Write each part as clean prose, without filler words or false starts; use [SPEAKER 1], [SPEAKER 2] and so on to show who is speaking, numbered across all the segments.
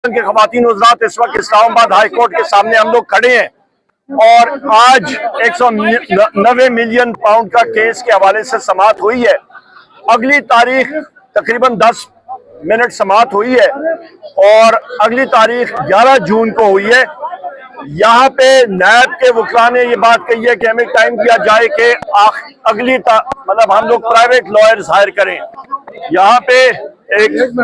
[SPEAKER 1] के खवातीन हज़रात इस वक्त इस्लामाबाद हाई कोर्ट के सामने हम लोग खड़े हैं और आज 190 मिलियन पाउंड का केस के हवाले से समाअत हुई है। अगली तारीख तकरीबन 10 मिनट समाअत हुई है और अगली तारीख 11 जून को हुई है। यहाँ पे नायब के वकला ने ये बात कही है कि हमें टाइम दिया जाए कि अगली मतलब हम लोग प्राइवेट लॉयर्स हायर करें। यहाँ पे एक सेकंड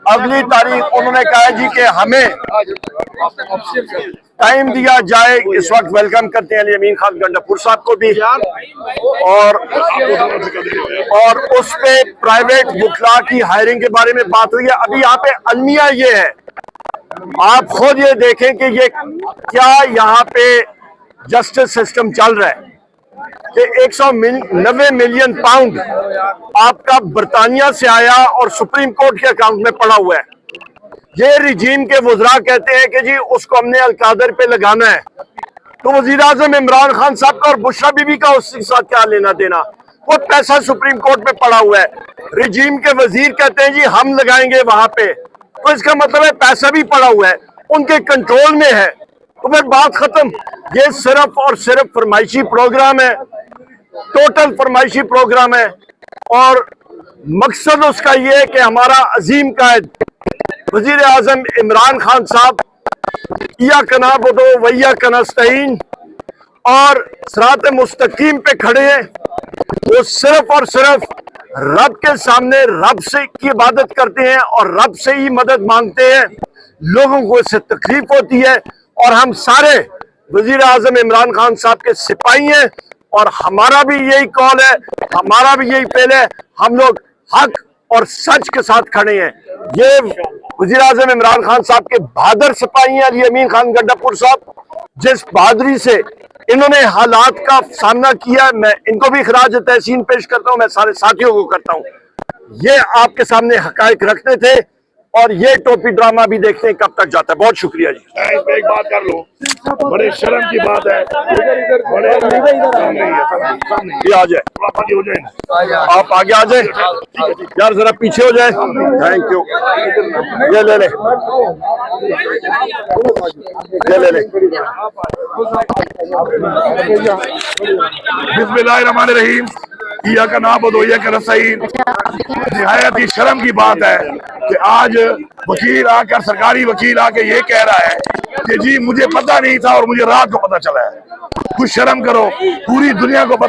[SPEAKER 1] अगली तारीख उन्होंने कहा जी कि हमें टाइम दिया जाए। इस वक्त वेलकम करते हैं अमीन खान गंडापुर साहब को भी और उस पे प्राइवेट वकला की हायरिंग के बारे में बात हुई है। अभी यहाँ पे अलमिया ये है, आप खुद ये देखें कि ये क्या यहाँ पे जस्टिस सिस्टम चल रहा है कि 190 मिलियन पाउंड आपका बरतानिया से आया और सुप्रीम कोर्ट के अकाउंट में पड़ा हुआ है। ये रिजीम के वज़रा कहते हैं कि जी उसको हमने अलकादर पे लगाना है, तो वज़ीर आज़म इमरान खान साहब का और बुशरा बीबी का उसके साथ क्या लेना देना। वो पैसा सुप्रीम कोर्ट में पड़ा हुआ है। रिजीम के वजीर कहते हैं जी हम लगाएंगे वहां पे, तो इसका मतलब है पैसा भी पड़ा हुआ है, उनके कंट्रोल में है। तो फिर बात खत्म। ये सिर्फ और सिर्फ फरमाइशी प्रोग्राम है, टोटल फरमाइशी प्रोग्राम है और मकसद उसका ये है कि हमारा अजीम कायद वजीर आजम इमरान खान साहब या कनाबुदो वैया कनस्तईन और सिरात मुस्तकीम पे खड़े हैं। वो सिर्फ और सिर्फ रब के सामने रब से की इबादत करते हैं और रब से ही मदद मांगते हैं। लोगों को इससे तकलीफ होती है और हम सारे वजीर आजम इमरान खान साहब के सिपाही हैं और हमारा भी यही कॉल है, हमारा भी यही पहले है। हम लोग हक और सच के साथ खड़े हैं। ये वजीर आजम इमरान खान साहब के बहादुर सिपाही हैं अली अमीन खान गंडापुर साहब, जिस बहादुरी से इन्होंने हालात का सामना किया। मैं इनको भी खराज तहसीन पेश करता हूं, मैं सारे साथियों को करता हूं। ये आपके सामने हकायक रखते थे और ये टोपी ड्रामा भी देखते हैं कब तक जाता है। बहुत शुक्रिया जी।
[SPEAKER 2] एक बात कर लो, बड़े शर्म की बात है,
[SPEAKER 1] ये आ जाए, आप आगे आ जाए यार, जरा पीछे हो जाए। Thank you. ये ले ले, ये ले ले।
[SPEAKER 2] बिस्मिल्लाहिर्रहमानिर्रहीम। या का नाम बदोया का नस्तईन। निहायत ही शर्म की बात है कि आज वकील आकर, सरकारी वकील आके ये कह रहा है कि जी मुझे पता नहीं था और मुझे रात को पता चला है। कुछ शर्म करो, पूरी दुनिया को पता